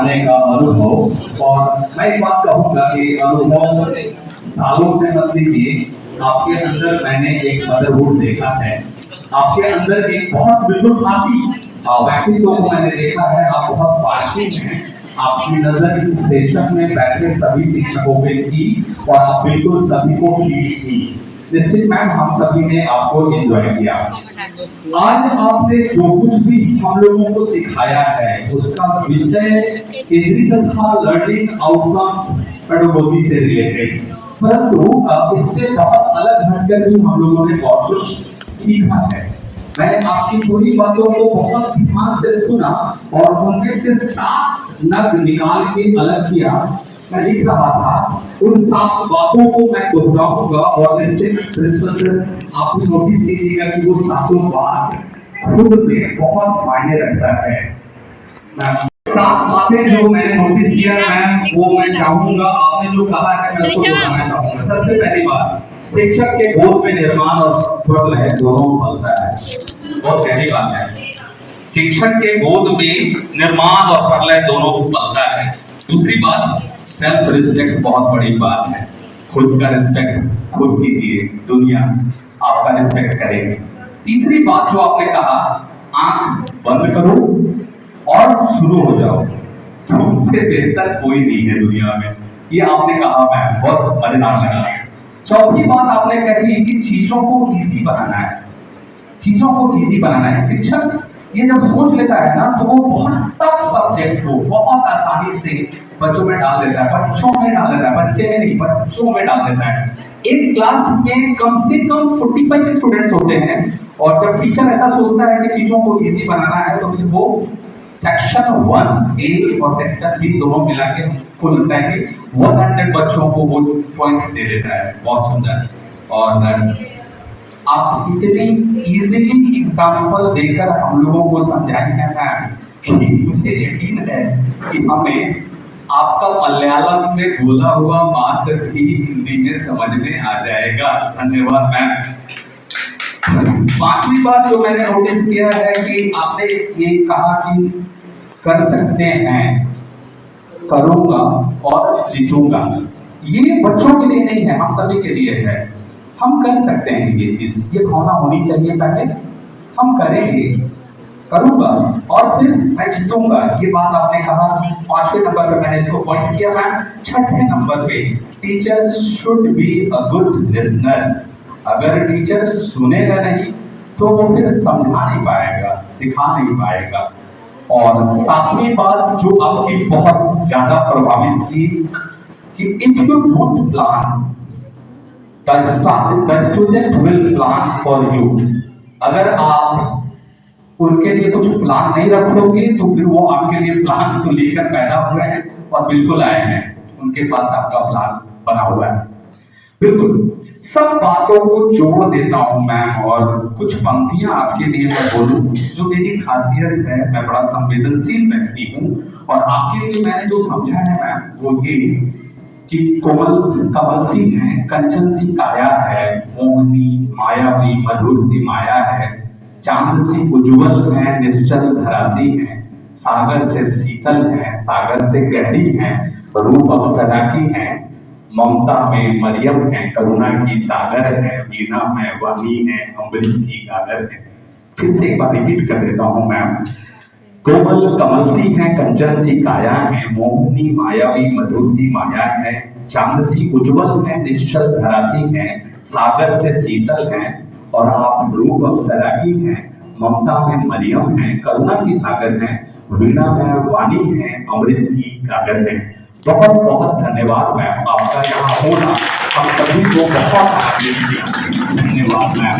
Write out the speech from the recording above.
आने का अनुभव। और मैं एक बात कहूंगा कि अनुभव सालों से मत लीजिए, आपके अंदर मैंने एक मदरहुड देखा है, आपके अंदर एक बहुत बिल्कुल खासी व्यक्तित्व को मैंने देखा है। आप बहुत पार्किंग हैं, आपकी नजर इस सेशन में बैठे सभी शिक्षकों पे थी और आप बिल्कुल सभी को फील थी। निश्चित मैम, हम सभी ने आपको एंजॉय किया। आज आपने जो कुछ भी हम लोगों को सिखाया है उसका विषय केंद्रित था लर्निंग आउटकम्स पेडागोजी से रिलेटेड, परंतु इससे बहुत अलग हटकर भी हम लोगों ने बहुत कुछ सीखा है। मैं आपकी पूरी बातों को बहुत ध्यान से सुना और उनमें से 7 नग निकाल के अलग किया। मैं लिख रहा था, उन 7 बातों को मैं दोहराऊंगा और निश्चित प्रिंसिपल सर आप भी नोटिस कीजिएगा कि वो 7 बात खुद में बहुत मायने रखता है। 7 बातें जो मैंने नोटिस किया मैम, वो मैं चाहूंगा आपने जो कहा है मैं उसको दोहराना चाहूंगा। सबसे पहली बात, शिक्षक के गोद में निर्माण और प्रलय दोनों फलता है। बहुत गहरी बात है। शिक्षक के गोद में निर्माण और प्रलय दोनों फलता है। दूसरी बात, सेल्फ रिस्पेक्ट बहुत बड़ी बात है। खुद का रिस्पेक्ट खुद कीजिए, दुनिया आपका रिस्पेक्ट करेगी। तीसरी बात जो आपने कहा, आंख बंद करो और शुरू हो जाओ, तुमसे बेहतर कोई नहीं है दुनिया में। ये आपने कहा मैम, बहुत मजेदार लगा। चौथी बात आपने कही कि चीजों को इजी बनाना है, चीजों को इजी बनाना है। शिक्षक ये जब सोच लेता है ना तो वो बहुत टफ सब्जेक्ट को बहुत आसानी से बच्चों में डाल देता है, बच्चों में डाल देता है, बच्चे में नहीं बच्चों में डाल देता है। एक क्लास में कम से कम 45 स्टूडेंट्स होते हैं और जब टीचर ऐसा सोचता है कि चीजों को इजी बनाना है तो फिर वो सेक्शन 1A और सेक्शन B दोनों मिला के हमको लगता है कि 100 बच्चों को वो पॉइंट दे देता है। बहुत सुंदर। और आप इतनी इजीली एग्जाम्पल देकर हम लोगों को समझाएंगे मैम कि मुझे यकीन है कि हमें आपका मलयालम में बोला हुआ बात भी हिंदी में समझ में आ जाएगा। धन्यवाद मैम। 5वीं बात जो मैंने नोटिस किया है कि आपने ये कहा कि कर सकते हैं, करूंगा और जीतूंगा। ये बच्चों के लिए नहीं है, हम सभी के लिए है। हम कर सकते हैं ये चीज, ये भावना होनी चाहिए। पहले हम करेंगे, करूंगा और फिर मैं जीतूंगा। ये बात आपने कहा। 5वें नंबर पे मैंने इसको पॉइंट किया मैम। 6ठे नंबर पे, teacher should be a good listener. अगर टीचर सुनेगा नहीं तो वो फिर समझा नहीं पाएगा, सिखा नहीं पाएगा। और 7वीं बात जो आपकी बहुत ज्यादा प्रभावित की कि if you don't plan the student will plan for you। अगर आप उनके लिए कुछ प्लान नहीं रखोगे तो फिर वो आपके लिए प्लान तो लेकर पैदा हुए हैं और बिल्कुल आए हैं, उनके पास आपका प्लान बना हुआ है। बिल्कुल सब बातों को जोड़ देता हूं मैं और कुछ पंक्तियां आपके लिए मैं बोलूं। जो मेरी खासियत है, मैं बड़ा संवेदनशील व्यक्ति हूं और आपके लिए मैंने जो समझा है मैम वो ये कि कोमल कमल सी है, कंचन सी काया है, मोहनी मायावी मधुर सी माया है, चांद सी उज्जवल है, निश्चल धरासी है, सागर से शीतल है, सागर से गहरी है, रूप अप्सरा की है, ममता में मरियम है, करुणा की सागर है, वीणा में वाणी है, अमृत की गागर है। फिर से एक बार रिपीट कर देता हूं मैम। कोमल कमल सी है, कंचन सी काया है, मोहनी मायावी मधुर सी माया है, चांद सी उज्जवल है, निश्चल धरासी है, सागर से शीतल है और आप रूप अप्सरा की है, ममता में मरियम है, करुणा की सागर है, वीणा में वाणी है, अमृत की गागर है। बहुत बहुत धन्यवाद मैम, आपका यहाँ होना हम सभी को बहुत आनंदित किया। धन्यवाद मैम।